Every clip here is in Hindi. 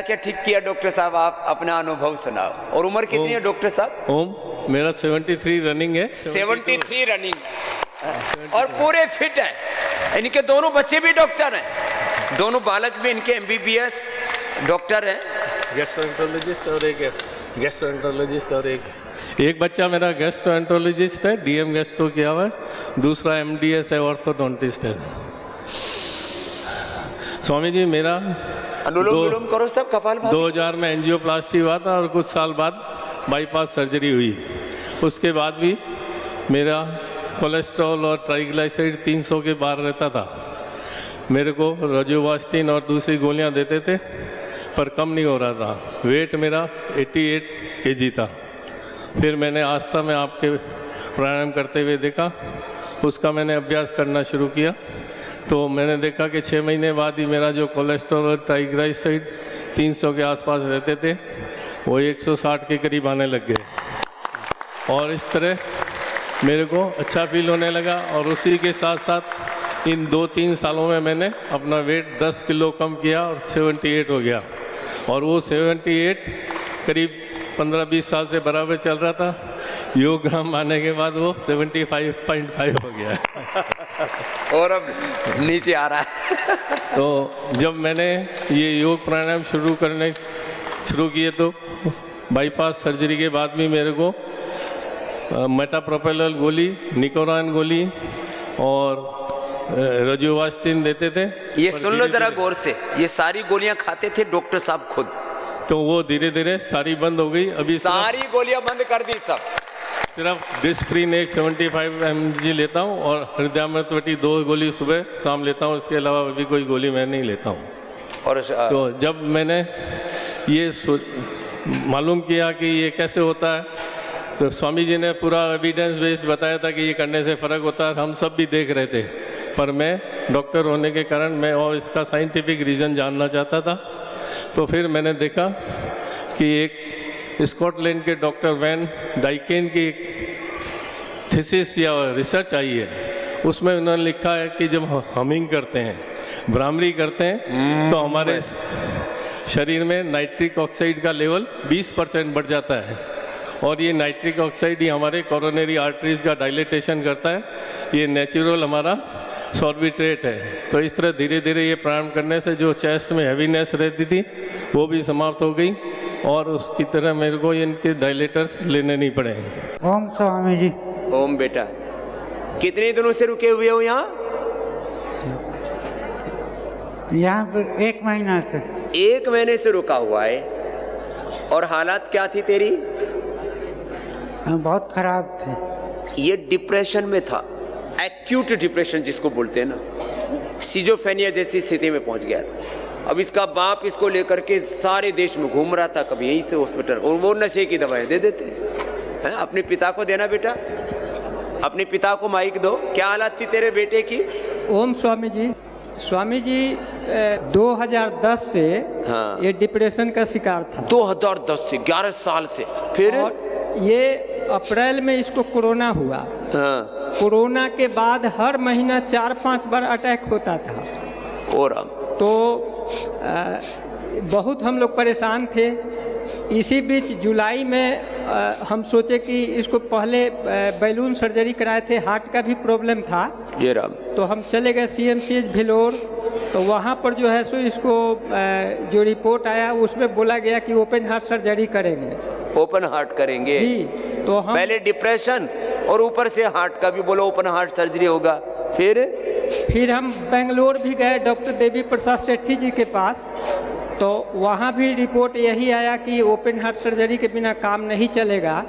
क्या ठीक किया डॉक्टर साहब? आप अपना अनुभव सुनाओ। और उम्र कितनी है डॉक्टर साहब? ओम, मेरा 73 रनिंग है। 73 रनिंग है और पूरे फिट हैं। इनके दोनों बच्चे भी डॉक्टर हैं, दोनों बालक भी इनके MBBS डॉक्टर हैं। गैस्ट्रोएंटरोलॉजिस्ट और एक गैस्ट्रोएंटरोलॉजिस्ट और एक बच्चा मेरा गैस्ट्रोएंटरोलॉजिस्ट है, DM गैस्ट्रो किया हुआ है। दूसरा MDS है, ऑर्थोडोंटिस्ट है। स्वामी जी, मेरा अनुलोम विलोम करो सब, कपालभाति। 2000 में एंजियोप्लास्टी हुआ था और कुछ साल बाद बाईपास सर्जरी हुई। उसके बाद भी मेरा कोलेस्ट्रॉल और ट्राइग्लिसराइड 300 के बाहर रहता था। मेरे को रोजुवास्टिन और दूसरी गोलियां देते थे पर कम नहीं हो रहा था। वेट मेरा 88 kg था। फिर मैंने आस्था में आपके प्राणायाम करते हुए देखा, उसका मैंने अभ्यास करना शुरू किया। तो मैंने देखा कि 6 महीने बाद ही मेरा जो कोलेस्ट्रॉल और ट्राइग्लिसराइड 300 के आसपास रहते थे वो 160 के करीब आने लग गए। और इस तरह मेरे को अच्छा फील होने लगा। और उसी के साथ साथ इन 2-3 सालों में मैंने अपना वेट 10 किलो कम किया और 78 हो गया। और वो 78 करीब 15-20 साल से बराबर चल रहा था। योगग्राम आने के बाद वो 75.5 हो गया और अब नीचे आ रहा है। तो जब मैंने ये योग प्राणायाम शुरू किए तो बाईपास सर्जरी के बाद भी मेरे को मेटाप्रोपेलल गोली, निकोरान गोली और रोजुवास्टिन देते थे। ये सुन लो जरा गौर से, ये सारी गोलियां खाते थे डॉक्टर साहब खुद। तो वो धीरे धीरे सारी बंद हो गई। अभी सारी गोलियां बंद कर दी सब। सिर्फ डिस्प्रिन एक 75 mg लेता हूँ और हृदयामृतवटी 2 गोली सुबह शाम लेता हूँ। इसके अलावा अभी कोई गोली मैं नहीं लेता हूँ। और तो जब मैंने ये मालूम किया कि ये कैसे होता है, तो स्वामी जी ने पूरा एविडेंस बेस्ड बताया था कि ये करने से फ़र्क होता है। हम सब भी देख रहे थे, पर मैं डॉक्टर होने के कारण मैं और इसका साइंटिफिक रीज़न जानना चाहता था। तो फिर मैंने देखा कि एक स्कॉटलैंड के डॉक्टर वैन डाइकेन की थीसिस या रिसर्च आई है। उसमें उन्होंने लिखा है कि जब हमिंग करते हैं, भ्रामरी करते हैं, तो हमारे शरीर में नाइट्रिक ऑक्साइड का लेवल 20% बढ़ जाता है। और ये नाइट्रिक ऑक्साइड ही हमारे कोरोनरी आर्टरीज का डायलेटेशन करता है। ये नेचुरल हमारा सॉर्बिट्रेट है। तो इस तरह धीरे धीरे ये प्राणायाम करने से जो चेस्ट में हैवीनेस रहती थी वो भी समाप्त हो गई। और उसकी तरह मेरे को इनके डायलेटर्स लेने नहीं पड़े। ओम स्वामी जी। ओम बेटा, कितने दिनों से रुके हुए हो यहाँ? यहाँ पे 1 महीना से। 1 महीने से रुका हुआ है। और हालात क्या थी तेरी? बहुत खराब थे। ये डिप्रेशन में था, एक्यूट डिप्रेशन जिसको बोलते हैं ना, सिजोफ्रेनिया जैसी स्थिति में पहुंच गया था। अब इसका बाप इसको लेकर के सारे देश में घूम रहा था, कभी यहीं से हॉस्पिटल, और वो नशे की दवाएं दे देते हैं। अपने पिता को देना बेटा, अपने पिता को माइक दो। क्या हालत थी तेरे बेटे की? ओम स्वामी जी। स्वामी जी 2010 से हाँ। ये डिप्रेशन का शिकार था। 2010 से 11 साल से। फिर और ये अप्रैल में इसको कोरोना हुआ। हाँ। कोरोना के बाद हर महीना 4-5 बार अटैक होता था। और तो बहुत हम लोग परेशान थे। इसी बीच जुलाई में हम सोचे कि इसको पहले बैलून सर्जरी कराए थे, हार्ट का भी प्रॉब्लम था। ये राम। तो हम चले गए CMCH भिलोर। तो वहाँ पर जो है सो इसको जो रिपोर्ट आया उसमें बोला गया कि ओपन हार्ट सर्जरी करेंगे। ओपन हार्ट करेंगे जी। तो हम पहले डिप्रेशन और ऊपर से हार्ट का भी बोलो, ओपन हार्ट सर्जरी होगा। फिर हम बेंगलोर भी गए डॉक्टर देवी प्रसाद सेठी जी के पास। तो वहाँ भी रिपोर्ट यही आया कि ओपन हार्ट सर्जरी के बिना काम नहीं चलेगा।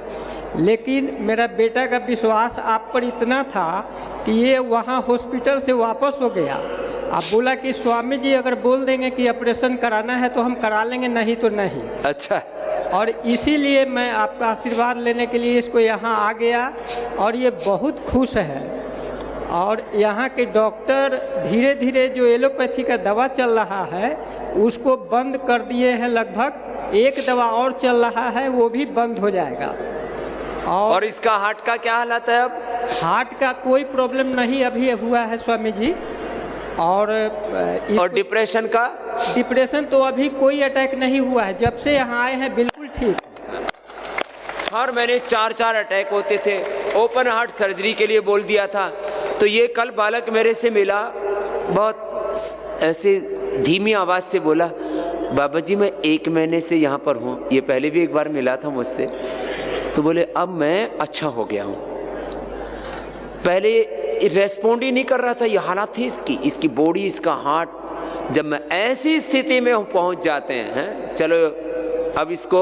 लेकिन मेरा बेटा का विश्वास आप पर इतना था कि ये वहाँ हॉस्पिटल से वापस हो गया। आप बोला कि स्वामी जी अगर बोल देंगे कि ऑपरेशन कराना है तो हम करा लेंगे, नहीं तो नहीं। अच्छा। और इसीलिए मैं आपका आशीर्वाद लेने के लिए इसको यहाँ आ गया और ये बहुत खुश है। और यहाँ के डॉक्टर धीरे धीरे जो एलोपैथी का दवा चल रहा है उसको बंद कर दिए हैं। लगभग एक दवा और चल रहा है, वो भी बंद हो जाएगा। और इसका हार्ट का क्या हालत है अब? हार्ट का कोई प्रॉब्लम नहीं अभी हुआ है स्वामी जी। और डिप्रेशन का? डिप्रेशन तो अभी कोई अटैक नहीं हुआ है, जब से यहाँ आए हैं बिल्कुल ठीक। और मैंने 4 अटैक होते थे, ओपन हार्ट सर्जरी के लिए बोल दिया था। तो ये कल बालक मेरे से मिला, बहुत ऐसे धीमी आवाज़ से बोला, बाबा जी मैं 1 महीने से यहाँ पर हूँ। ये पहले भी एक बार मिला था मुझसे, तो बोले अब मैं अच्छा हो गया हूँ। पहले रेस्पॉन्ड ही नहीं कर रहा था। ये हालत थी इसकी बॉडी, इसका हार्ट। जब मैं ऐसी स्थिति में पहुँच जाते हैं, चलो अब इसको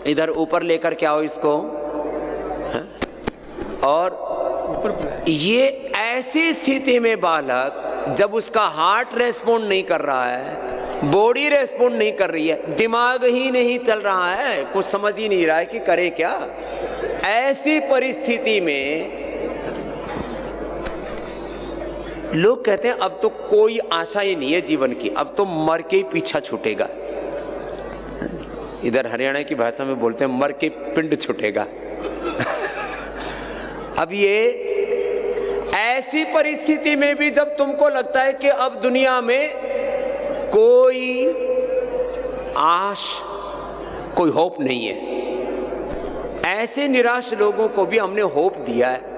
इधर ऊपर लेकर के आओ इसको, है? और ये ऐसी स्थिति में बालक, जब उसका हार्ट रेस्पॉन्ड नहीं कर रहा है, बॉडी रेस्पॉन्ड नहीं कर रही है, दिमाग ही नहीं चल रहा है, कुछ समझ ही नहीं रहा है कि करे क्या। ऐसी परिस्थिति में लोग कहते हैं अब तो कोई आशा ही नहीं है जीवन की, अब तो मर के ही पीछा छूटेगा। इधर हरियाणा की भाषा में बोलते हैं मर के पिंड छूटेगा। अब ये ऐसी परिस्थिति में भी जब तुमको लगता है कि अब दुनिया में कोई आश, कोई होप नहीं है, ऐसे निराश लोगों को भी हमने होप दिया है।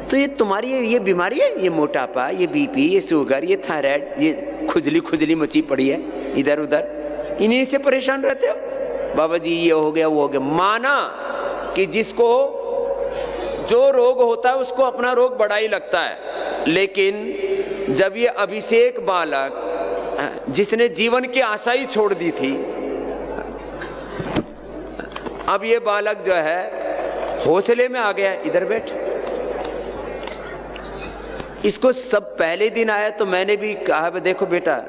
तो ये तुम्हारी ये बीमारी है, ये मोटापा, ये बीपी, ये शुगर, ये थायराइड, ये खुजली मची पड़ी है इधर उधर, इन्हीं से परेशान रहते हो। बाबा जी ये हो गया वो हो गया। माना कि जिसको जो रोग होता है उसको अपना रोग बड़ा ही लगता है, लेकिन जब ये अभिषेक बालक, जिसने जीवन की आशा ही छोड़ दी थी, अब ये बालक जो है हौसले में आ गया। इधर बैठ। इसको सब पहले दिन आया तो मैंने भी कहा देखो बेटा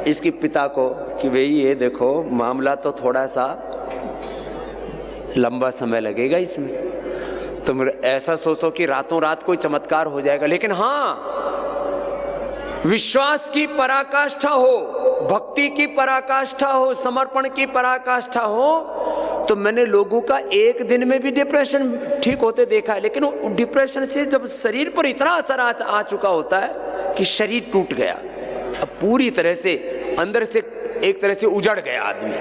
इसके पिता को कि भाई ये देखो मामला तो थोड़ा सा लंबा समय लगेगा इसमें, तुम ऐसा सोचो कि रातों रात कोई चमत्कार हो जाएगा, लेकिन हाँ विश्वास की पराकाष्ठा हो, भक्ति की पराकाष्ठा हो, समर्पण की पराकाष्ठा हो, तो मैंने लोगों का एक दिन में भी डिप्रेशन ठीक होते देखा है। लेकिन वो डिप्रेशन से जब शरीर पर इतना असर आ चुका होता है कि शरीर टूट गया, अब पूरी तरह से अंदर से एक तरह से उजड़ गया आदमी,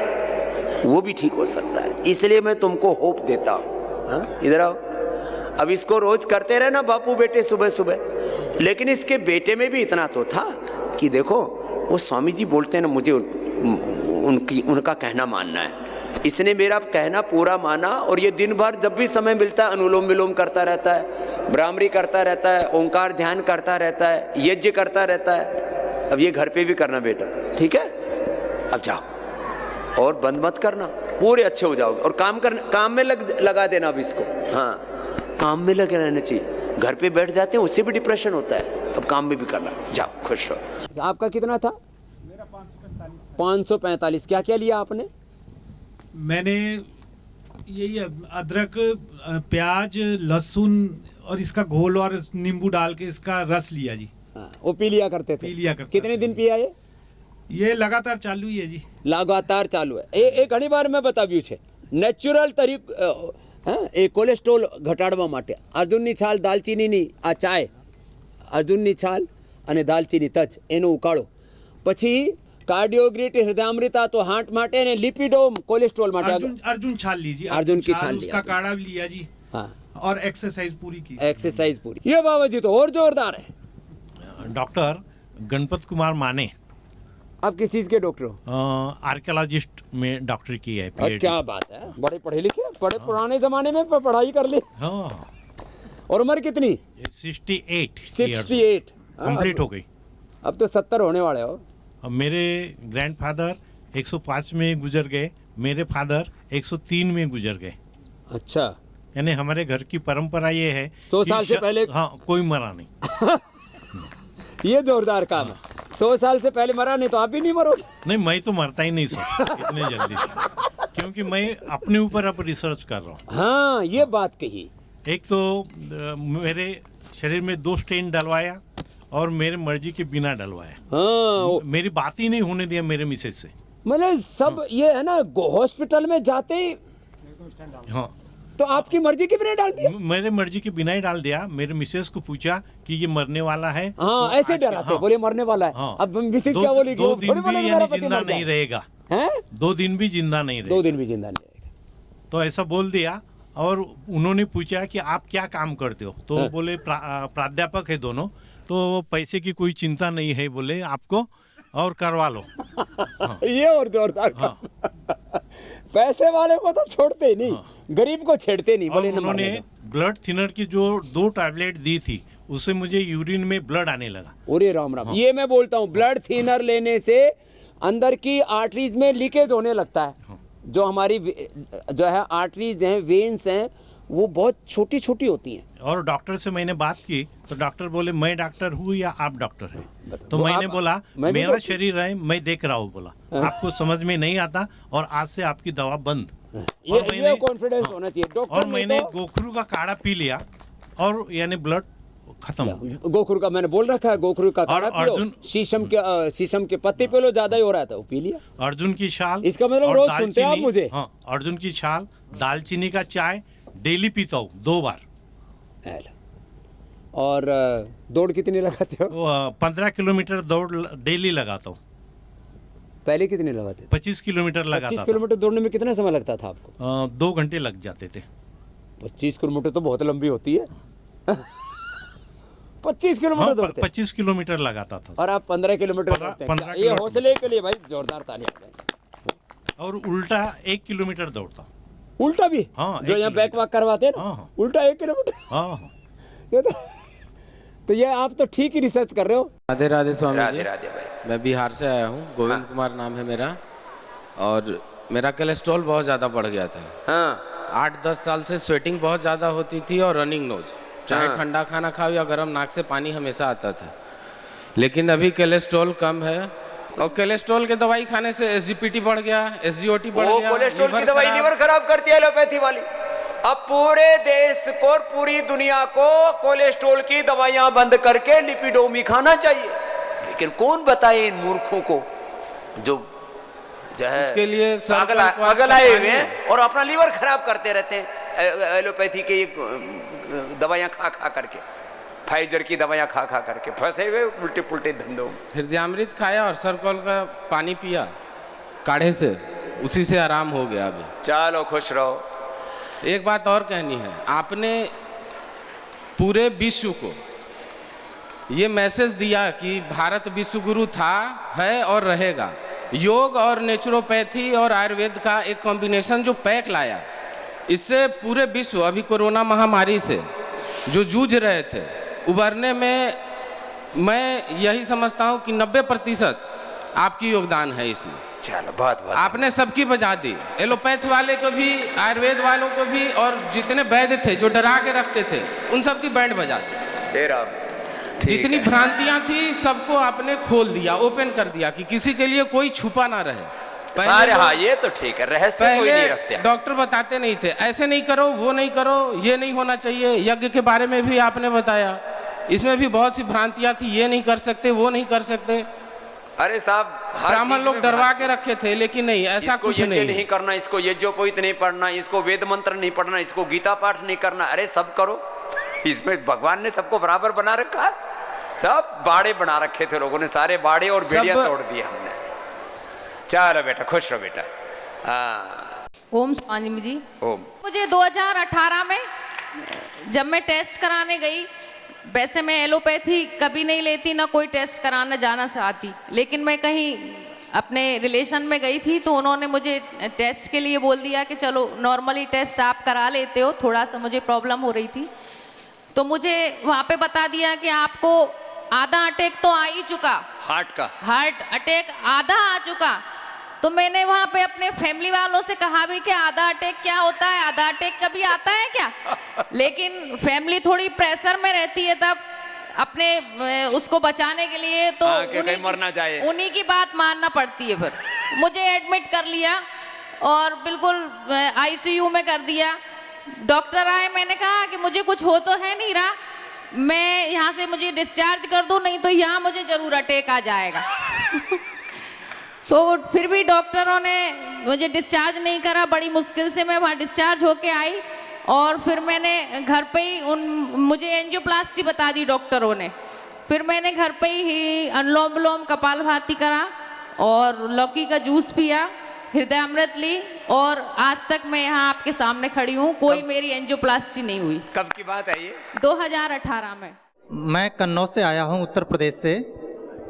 वो भी ठीक हो सकता है। इसलिए मैं तुमको होप देता हूँ। इधर आओ। अब इसको रोज करते रहे ना बापू बेटे सुबह सुबह, लेकिन इसके बेटे में भी इतना तो था कि देखो वो स्वामी जी बोलते हैं ना, मुझे उनका कहना मानना है। इसने मेरा कहना पूरा माना और ये दिन भर जब भी समय मिलता है अनुलोम विलोम करता रहता है, भ्रामरी करता रहता है, ओंकार ध्यान करता रहता है, यज्ञ करता रहता है। अब ये घर पे भी करना बेटा, ठीक है? अब जाओ और बंद मत करना, पूरे अच्छे हो जाओगे। और काम में लगा देना अब इसको। हाँ, काम में लगे रहना चाहिए। घर पे बैठ जाते हैं उससे भी डिप्रेशन होता है, अब काम में भी करना। जाओ खुश रहो। आपका कितना था? मेरा 545। 545। क्या क्या लिया आपने? मैंने यही अदरक, प्याज, लहसुन और इसका घोल और नींबू डाल के इसका रस लिया जी। वो पी लिया करते थे? पी लिया करते। कितने दिन पिया ये लगातार चालू ही है जी। लगातार चालू है। एक घणी बार मैं बताव्યું છે નેચરલ એ કોલેસ્ટ્રોલ ઘટાડવા માટે અર્જુનની છાલ, દાલચીનીની આ ચાય, અર્જુનની છાલ અને દાલચીની તજ એનો ઉકાળો, પછી કાર્ડિયોગ્રીટી, હૃદયામૃતા તો હાર્ટ માટે ને લિપિડોમ કોલેસ્ટ્રોલ માટે। अर्जुन छाल लीजिए। अर्जुन की छाल उसका काढ़ा भी लिया जी। हाँ, और एक्सरसाइज पूरी की। एक्सरसाइज पूरी। ये बाबा जी तो और जोरदार है। डॉक्टर गणपत कुमार माने। आप किस चीज के डॉक्टर हो? आर्कियोलॉजिस्ट में डॉक्टरी की है। क्या बात है, बड़े पढ़े लिखे, बड़े पुराने जमाने में पढ़ाई कर ली। हाँ। और उम्र कितनी? 68 कंप्लीट हो गई। अब तो 70 होने वाले हो। अब मेरे ग्रैंडफादर 105 में गुजर गए, मेरे फादर 103 में गुजर गए। अच्छा, यानी हमारे घर की परंपरा ये है 100 साल से पहले। हाँ, कोई मरा नहीं। ये जोरदार काम है। 100 साल से पहले मरा नहीं तो आप भी नहीं मरोगे। नहीं, मैं तो मरता ही नहीं सर इतने जल्दी, क्योंकि मैं अपने ऊपर अब रिसर्च कर रहा हूँ। हाँ, ये बात कही। एक तो मेरे शरीर में 2 स्टेन डलवाया और मेरे मर्जी के बिना डलवाया। हाँ, मेरी बात ही नहीं होने दिया मेरे मिसेज से। मतलब सब ये है ना, हॉस्पिटल में जाते ही। हाँ, तो आपकी मर्जी के बिना डाल दिया? मेरे मर्जी के बिना ही डाल दिया। मेरे मिसेस को पूछा कि ये मरने वाला है। हाँ, ऐसे डराते बोले मरने वाला है। हाँ। अब मिसेस क्या बोली? दो दिन भी यानी जिंदा नहीं रहेगा। हैं? 2 दिन भी जिंदा नहीं रहेगा। 2 दिन भी जिंदा नहीं रहेगा। तो ऐसा बोल दिया। और उन्होंने पूछा कि आप क्या काम करते हो, तो बोले प्राध्यापक है दोनों, तो पैसे की कोई चिंता नहीं है बोले आपको, और करवा लो। हाँ। ये और जोरदार हाँ। पैसे वाले को तो छोड़ते ही नहीं, गरीब को छेड़ते नहीं। बोले उन्होंने ब्लड थिनर की जो 2 टैबलेट दी थी, उससे मुझे यूरिन में ब्लड आने लगा। अरे राम राम। ये मैं बोलता हूँ, ब्लड थिनर लेने से अंदर की आर्टरीज में लीकेज होने लगता है। जो हमारी जो है आर्टरीज हैं, वेन्स हैं, वो बहुत छोटी छोटी होती हैं। और डॉक्टर से मैंने बात की तो डॉक्टर बोले मैं डॉक्टर हूँ या आप डॉक्टर हैं? तो मैंने बोला मेरा शरीर है, मैं देख रहा हूँ। बोला आपको समझ में नहीं आता और आज से आपकी दवा बंद। ये कॉन्फिडेंस होना चाहिए डॉक्टर। और मैंने गोखरू का काढ़ा पी लिया और यानी ब्लड खत्म हो गया। गोखरू का मैंने बोल रखा है, गोखरू का काढ़ा पियो, शीशम के पत्ते पे लो, ज्यादा ही हो रहा था वो पी लिया। अर्जुन की छाल, इसका मतलब रोज सुनते हैं आप मुझे। हाँ, अर्जुन की छाल, दालचीनी का चाय डेली पीता हूँ 2 बार। और दौड़ कितनी लगाते हो? 15 किलोमीटर दौड़ डेली लगाता हूँ। पहले कितने लगाते थे? 25 किलोमीटर लगाता था। 25 किलोमीटर दौड़ने में कितना समय लगता था आपको? 2 घंटे लग जाते थे। 25 किलोमीटर तो बहुत लंबी होती है। 25 किलोमीटर दौड़ते? 25 किलोमीटर लगाता था। और आप 15 किलोमीटर दौड़ते हैं। ये हौसले के लिए भाई जोरदार तालियां। और उल्टा 1 किलोमीटर दौड़ता। उल्टा भी? हाँ, जो यहाँ बैक वॉक करवाते हैं ना। हाँ। उल्टा 1 किलोमीटर? हाँ। ये तो ये आप तो ठीक ही रिसर्च कर रहे हो। राधे राधे स्वामी जी। राधे राधे भाई। मैं बिहार से आया हूँ, गोविंद कुमार नाम है मेरा। और मेरा कोलेस्ट्रॉल बहुत ज़्यादा बढ़ गया था। हाँ। 8-10 साल से स्वेटिंग बहुत ज़्यादा होती थी और रनिंग नोज, चाहे ठंडा खाना खाओ या गर्म, नाक से पानी हमेशा आता था। लेकिन अभी कोलेस्ट्रॉल कम है और कोलेस्ट्रॉल के दवाई खाने से एसजीपीटी बढ़ गया, एसजीओटी बढ़ गया। कोलेस्ट्रॉल की दवाई लीवर खराब करती है एलोपैथी वाली। अब पूरे देश को और पूरी दुनिया को कोलेस्ट्रॉल की दवाइयां बंद करके लिपिडोमी खाना चाहिए। लेकिन कौन बताए इन मूर्खों को जो है इसके लिए पागल आए हुए हैं और अपना लीवर खराब करते रहते हैं एलोपैथी के दवाइयां खा खा करके, फाइजर की दवाइयां खा खा करके फंसे हुए उल्टे पुल्टे धंधों में। हृदयामृत खाया और सरकॉल का पानी पिया काढ़े से, उसी से आराम हो गया अभी। चलो खुश रहो। एक बात और कहनी है, आपने पूरे विश्व को ये मैसेज दिया कि भारत विश्व गुरु था, है और रहेगा। योग और नेचुरोपैथी और आयुर्वेद का एक कॉम्बिनेशन जो पैक लाया, इससे पूरे विश्व अभी कोरोना महामारी से जो जूझ रहे थे, उबरने में मैं यही समझता हूँ कि 90% आपकी योगदान है इसमें। चलो बहुत बहुत आपने सबकी बजा दी, एलोपैथ वाले को भी, आयुर्वेद वालों को भी, और जितने वैद्य थे जो डरा के रखते थे उन सबकी बैंड बजा दी। जितनी भ्रांतियां थी सबको आपने खोल दिया, ओपन कर दिया कि किसी के लिए कोई छुपा ना रहे। सारे हाँ ये तो ठीक है, रहस्य कोई नहीं रखते। डॉक्टर बताते नहीं थे ऐसे नहीं करो, वो नहीं करो, ये नहीं होना चाहिए। यज्ञ के बारे में भी आपने बताया, इसमें भी बहुत सी भ्रांतियां थी, ये नहीं कर सकते, वो नहीं कर सकते। अरे साहब ब्राह्मण लोग डरवा के रखे थे, लेकिन नहीं, ऐसा कुछ नहीं करना, इसको यज्ञोपवीत नहीं पढ़ना, इसको वेद मंत्र नहीं पढ़ना, इसको गीता पाठ नहीं करना। अरे सब करो, इसमें भगवान ने सबको बराबर बना रखा है। सब बाड़े बना रखे थे लोगों ने, सारे बाड़े और बेड़ियां तोड़ दिए हमने। चलो बेटा खुश रहो बेटा। ओम स्वामी जी। ओम। मुझे 2018 में जब मैं टेस्ट कराने गई, वैसे मैं एलोपैथी कभी नहीं लेती, ना कोई टेस्ट कराना जाना चाहती, लेकिन मैं कहीं अपने रिलेशन में गई थी तो उन्होंने मुझे टेस्ट के लिए बोल दिया कि चलो नॉर्मली टेस्ट आप करा लेते हो, थोड़ा सा मुझे प्रॉब्लम हो रही थी। तो मुझे वहाँ पे बता दिया कि आपको आधा अटैक तो आ ही चुका, हार्ट अटैक आधा आ चुका। तो मैंने वहाँ पे अपने फैमिली वालों से कहा भी कि आधा अटैक क्या होता है, आधा अटैक कभी आता है क्या? लेकिन फैमिली थोड़ी प्रेशर में रहती है तब अपने उसको बचाने के लिए, तो उन्हीं की बात मानना पड़ती है। फिर मुझे एडमिट कर लिया और बिल्कुल आईसीयू में कर दिया। डॉक्टर आए, मैंने कहा कि मुझे कुछ हो तो है नहीं रहा, मैं यहाँ से मुझे डिस्चार्ज कर दो, नहीं तो यहाँ मुझे जरूर अटैक आ जाएगा। तो फिर भी डॉक्टरों ने मुझे डिस्चार्ज नहीं करा, बड़ी मुश्किल से मैं वहाँ डिस्चार्ज होके आई और फिर मैंने घर पे ही मुझे एंजियोप्लास्टी बता दी डॉक्टरों ने। फिर मैंने घर पे ही अनुलोम विलोम कपालभाति करा और लौकी का जूस पिया, हृदय अमृत ली, और आज तक मैं यहाँ आपके सामने खड़ी हूँ। कोई मेरी एंजियोप्लास्टी नहीं हुई। कब की बात है ये? 2018 में। मैं कन्नौज से आया हूँ, उत्तर प्रदेश से।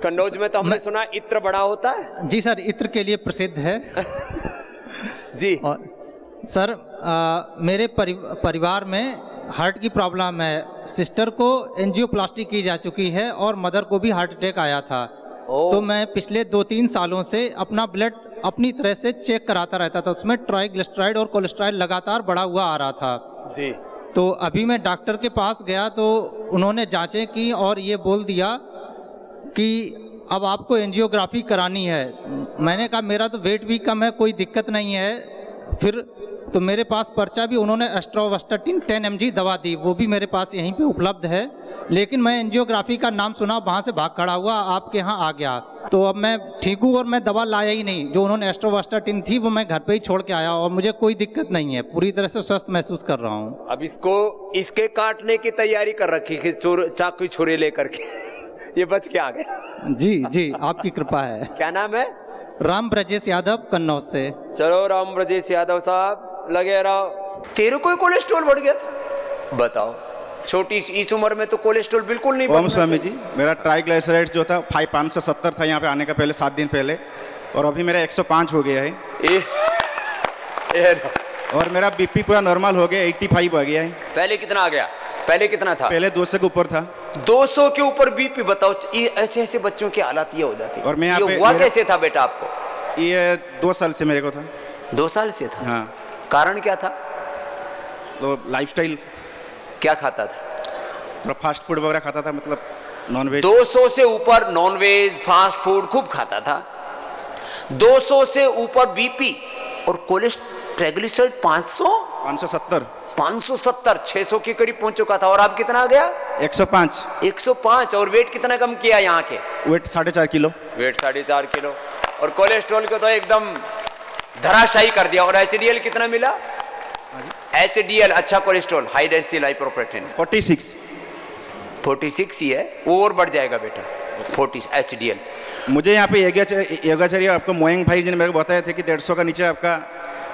कन्नौज में तो हमने सुना इत्र बड़ा होता है। जी सर, इत्र के लिए प्रसिद्ध है। जी। और सर मेरे परिवार में हार्ट की प्रॉब्लम है। सिस्टर को एंजियोप्लास्टी की जा चुकी है और मदर को भी हार्ट अटैक आया था। तो मैं पिछले 2-3 सालों से अपना ब्लड अपनी तरह से चेक कराता रहता था। उसमें ट्राइग्लिसराइड और कोलेस्ट्रॉल लगातार बढ़ा हुआ आ रहा था। जी। तो अभी मैं डॉक्टर के पास गया तो उन्होंने जांचें की और ये बोल दिया कि अब आपको एंजियोग्राफी करानी है। मैंने कहा मेरा तो वेट भी कम है, कोई दिक्कत नहीं है। फिर तो मेरे पास पर्चा भी, उन्होंने एस्ट्रोवास्टाटिन 10 mg दवा दी, वो भी मेरे पास यहीं पे उपलब्ध है। लेकिन मैं एंजियोग्राफी का नाम सुना, वहाँ से भाग खड़ा हुआ आपके यहाँ आ गया। तो अब मैं ठीक हूँ और मैं दवा लाया ही नहीं। जो उन्होंने एस्ट्रोवास्टाटिन थी वो मैं घर पे ही छोड़ के आया और मुझे कोई दिक्कत नहीं है, पूरी तरह से स्वस्थ महसूस कर रहा हूँ। अब इसके काटने की तैयारी कर रखी कि चाकू छुरी लेकर के ये बच के आ गया। जी, आपकी कृपा है। क्या नाम है? राम ब्रजेश यादव, कन्नौज से। चलो राम ब्रजेश यादव साहब, लगे रहो। तेरे को कोलेस्ट्रॉल बढ़ गया था? बताओ, छोटी इस उम्र में तो कोलेस्ट्रॉल बिल्कुल नहीं बढ़ना। ओम स्वामी जी, मेरा ट्राइग्लिसराइड जो था 570 था यहाँ पे आने का पहले 7 दिन पहले, और अभी मेरा 105 हो गया है। और मेरा बीपी पूरा नॉर्मल हो गया, 85 आ गया है। पहले कितना आ गया? पहले कितना था? पहले 200 के ऊपर था। 200 के ऊपर बीपी? बताओ, ये ऐसे बच्चों की हालत ये हो जाती है। और मैं यहाँ पे हुआ कैसे था बेटा आपको? ये 2 साल से मेरे को था। 2 साल से था? हाँ। कारण क्या था? तो लाइफस्टाइल। क्या खाता था? थोड़ा फास्ट फूड वगैरह खाता था, मतलब नॉनवेज। 200 से ऊपर नॉनवेज फास्ट फूड खूब खाता था। 200 से ऊपर बीपी और ट्राइग्लिसराइड 570। 600 के करीब पहुंच चुका था। और अब कितना आ गया? 105। और वेट कितना कम किया यहाँ के? Weight 4.5 kilo. Weight 4.5 kilo. और कोलेस्ट्रॉल को तो एकदम धराशायी कर दिया। और एचडीएल कितना मिला? एचडीएल अच्छा कोलेस्ट्रॉल, हाई डेंसिटी लाइपोप्रोटीन 46 ही है, वो और बढ़ जाएगा बेटा 40 एचडीएल। मुझे यहाँ पे योगाचार्य आपको मोयंग भाई जी ने मेरे को बताया थे कि 150 का नीचे आपका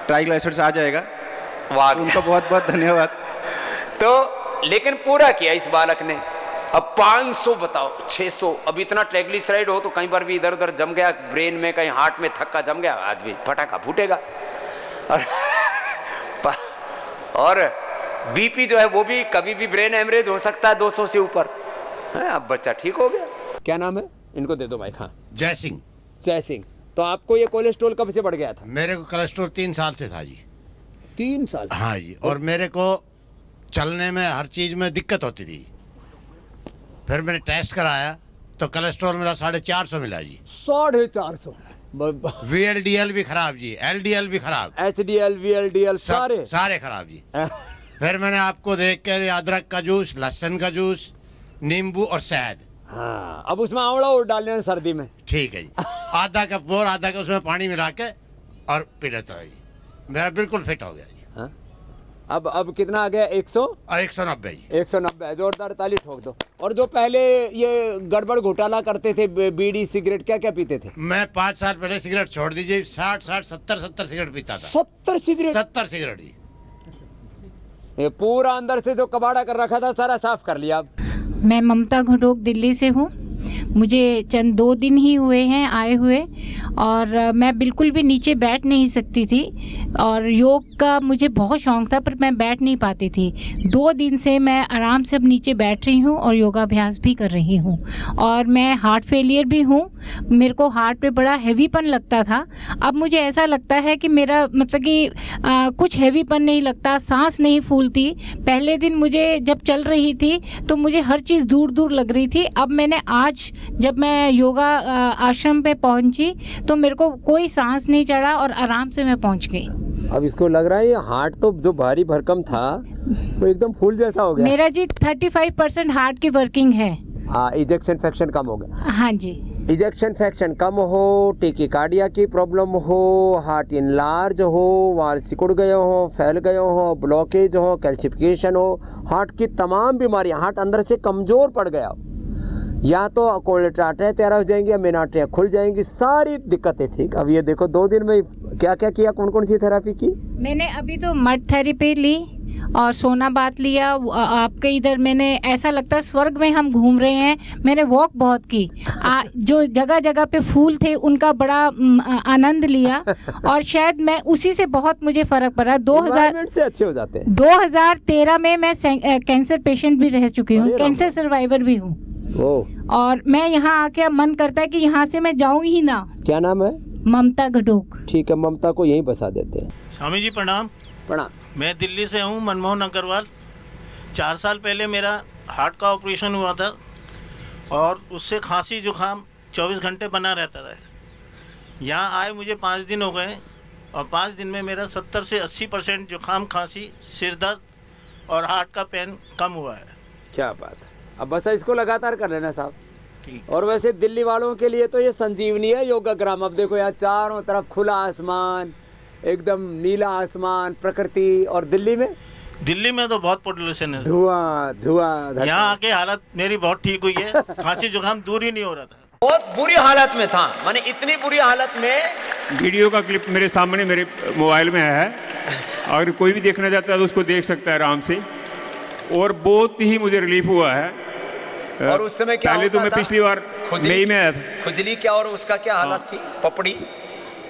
ट्राइग्लिसराइड आ जाएगा। वाह, उनको बहुत बहुत धन्यवाद। तो लेकिन पूरा किया इस बालक ने। अब 500 बताओ, 600। अब इतना ट्राइग्लिसराइड हो तो कहीं पर भी इधर उधर जम गया ब्रेन में, कहीं हार्ट में थक्का जम गया, आदमी फटाका फूटेगा। और बीपी जो है वो भी कभी भी ब्रेन हेमरेज हो सकता है 200 से ऊपर। अब बच्चा ठीक हो गया। क्या नाम है? इनको दे दो माइक। हाँ, जय सिंह। जय सिंह। तो आपको ये कोलेस्ट्रॉल कब से बढ़ गया था? मेरे को कोलेस्ट्रॉल 3 साल से था जी। 3 साल? हाँ जी। और मेरे को चलने में हर चीज में दिक्कत होती थी। फिर मैंने टेस्ट कराया तो कोलेस्ट्रॉल मेरा 450 मिला जी। 450? VLDL भी खराब जी, LDL भी खराब, HDL VLDL सारे खराब जी। फिर मैंने आपको देख कर अदरक का जूस, लहसुन का जूस, नींबू और शहद। हाँ, अब उसमें आंवला और डाल लेना सर्दी में। ठीक है जी। आधा कप और आधा कप उसमें पानी मिला के और पी लेता है जी। मेरा बिल्कुल फिट हो गया जी। हाँ? अब कितना आ गया? 190 जी। 190। जोरदार ताली ठोक दो। और जो पहले ये गड़बड़ घोटाला करते थे, बीड़ी सिगरेट, क्या क्या पीते थे? मैं 5 साल पहले सिगरेट छोड़ दीजिए, 60 सिगरेट पीता था। 70 सिगरेट? 70 सिगरेट जी। ये पूरा अंदर से जो कबाड़ा कर रखा था सारा साफ कर लिया। अब मैं ममता घटोक दिल्ली से हूँ। मुझे चंद 2 दिन ही हुए हैं आए हुए, और मैं बिल्कुल भी नीचे बैठ नहीं सकती थी। और योग का मुझे बहुत शौक़ था, पर मैं बैठ नहीं पाती थी। 2 दिन से मैं आराम से अब नीचे बैठ रही हूँ और योगाभ्यास भी कर रही हूँ। और मैं हार्ट फेलियर भी हूँ। मेरे को हार्ट पे बड़ा हैवीपन लगता था। अब मुझे ऐसा लगता है कि मेरा मतलब कि कुछ हैवीपन नहीं लगता, सांस नहीं फूलती। पहले दिन मुझे जब चल रही थी तो मुझे हर चीज़ दूर दूर लग रही थी। अब मैंने आज जब मैं योगा आश्रम पे पहुंची तो मेरे को कोई सांस नहीं चढ़ा और आराम से मैं पहुंच गई। अब इसको लग रहा है ये हार्ट तो जो भारी भरकम था वो एकदम फूल जैसा हो गया। मेरा जी 35% हार्ट की वर्किंग है। हाँ, इजेक्शन फ्रैक्शन कम हो गया। हाँ जी। इजेक्शन फ्रैक्शन कम हो, टेकिकार्डिया की प्रॉब्लम हो, हार्ट इनलार्ज हो, वाल सिकुड़ गए हो, फैल गए हो, ब्लॉकेज हो, कैल्सिफिकेशन हो, हार्ट की तमाम बीमारियां, हार्ट अंदर से कमज़ोर पड़ गया, या तो कोलेट आर्टरियाँ तैयार हो जाएंगी या मेन आर्टरियाँ खुल जाएंगी, सारी दिक्कतें थी। अब ये देखो 2 दिन में क्या क्या किया, कौन कौन सी थेरेपी की? मैंने अभी तो मड थेरेपी ली और सोना बात लिया। आपके इधर मैंने ऐसा लगता है स्वर्ग में हम घूम रहे हैं। मैंने वॉक बहुत की, जो जगह जगह पे फूल थे उनका बड़ा आनंद लिया और शायद मैं उसी से बहुत मुझे फ़र्क पड़ा। 2000 से अच्छे हो जाते हैं। 2013 में मैं कैंसर पेशेंट भी रह चुकी हूँ, कैंसर सर्वाइवर भी हूँ, और मैं यहाँ आके मन करता है कि यहाँ से मैं जाऊँ ही ना। क्या नाम है? ममता घटोक। ठीक है, ममता को यहीं बसा देते हैं। स्वामी जी प्रणाम। प्रणाम। मैं दिल्ली से हूँ, मनमोहन अग्रवाल। 4 साल पहले मेरा हार्ट का ऑपरेशन हुआ था और उससे खांसी जुकाम 24 घंटे बना रहता था। यहाँ आए मुझे 5 दिन हो गए और 5 दिन में मेरा 70 से 80% जुकाम, खांसी, सिर दर्द और हार्ट का पेन कम हुआ है। क्या बात है। अब बस इसको लगातार कर लेना साहब। और वैसे दिल्ली वालों के लिए तो ये संजीवनी है योगाग्राम। अब देखो यहाँ चारों तरफ खुला आसमान, एकदम नीला आसमान, प्रकृति। और दिल्ली में तो बहुत पोल्यूशन है, धुआं। यहाँ आके हालत मेरी बहुत ठीक हुई है। खांसी जुकाम दूर ही नहीं हो रहा था। बहुत बुरी हालत में था, माने इतनी बुरी हालत में। वीडियो का क्लिप मेरे सामने मेरे मोबाइल में है, अगर कोई भी देखना चाहता है तो उसको देख सकता है आराम से। और बहुत ही मुझे रिलीफ हुआ है। और उस समय क्या पहले तो मैं पिछली बार मई में आया था। खुजली क्या और उसका क्या हालत थी? पपड़ी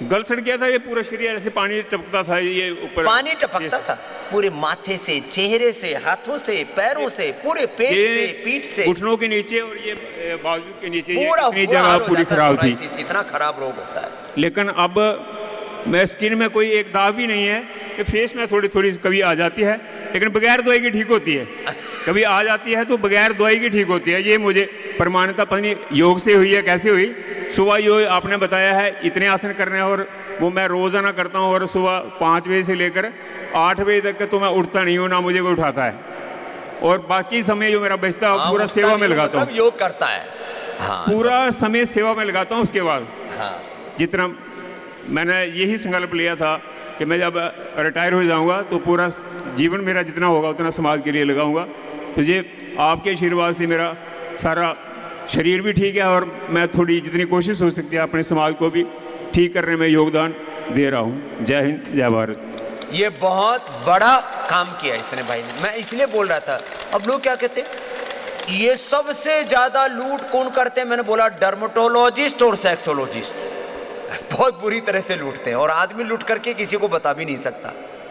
गल सड़ गया था, ये पूरा शरीर ऐसे पानी टपकता था, ये ऊपर पानी टपकता था पूरे माथे से, चेहरे से, हाथों से, पैरों से, पूरे पेट से, पीठ से, घुटनों के नीचे और ये बाजू के नीचे, ये जगह पूरी खराब थी। इतना खराब रोग होता है। लेकिन अब मैं स्किन में कोई एक दाग भी नहीं है, ये फेस में थोड़ी थोड़ी कभी आ जाती है, लेकिन बगैर दवाई की ठीक होती है। कभी आ जाती है तो बगैर दवाई की ठीक होती है। ये मुझे प्रमाणिता पता नहीं योग से हुई है कैसे हुई। सुबह योग आपने बताया है इतने आसन करने हैं, और वो मैं रोज़ाना करता हूँ। और सुबह 5 बजे से लेकर 8 बजे तक तो मैं उठता नहीं हूँ, ना मुझे कोई उठाता है। और बाकी समय जो मेरा बचता है पूरा सेवा में लगाता हूँ। योग करता है, पूरा समय सेवा में लगाता हूँ। उसके बाद जितना मैंने यही संकल्प लिया था कि मैं जब रिटायर हो जाऊंगा तो पूरा जीवन मेरा जितना होगा उतना समाज के लिए लगाऊंगा। तो ये आपके आशीर्वाद से मेरा सारा शरीर भी ठीक है, और मैं थोड़ी जितनी कोशिश हो सकती है अपने समाज को भी ठीक करने में योगदान दे रहा हूँ। जय हिंद, जय भारत। ये बहुत बड़ा काम किया इसने भाई ने। मैं इसलिए बोल रहा था, अब लोग क्या कहते हैं, ये सबसे ज्यादा लूट कौन करते हैं? मैंने बोला डर्मेटोलॉजिस्ट और सेक्सोलॉजिस्ट बहुत बुरी तरह से लूटते हैं, और आदमी लूट करके किसी को बता भी नहीं सकता।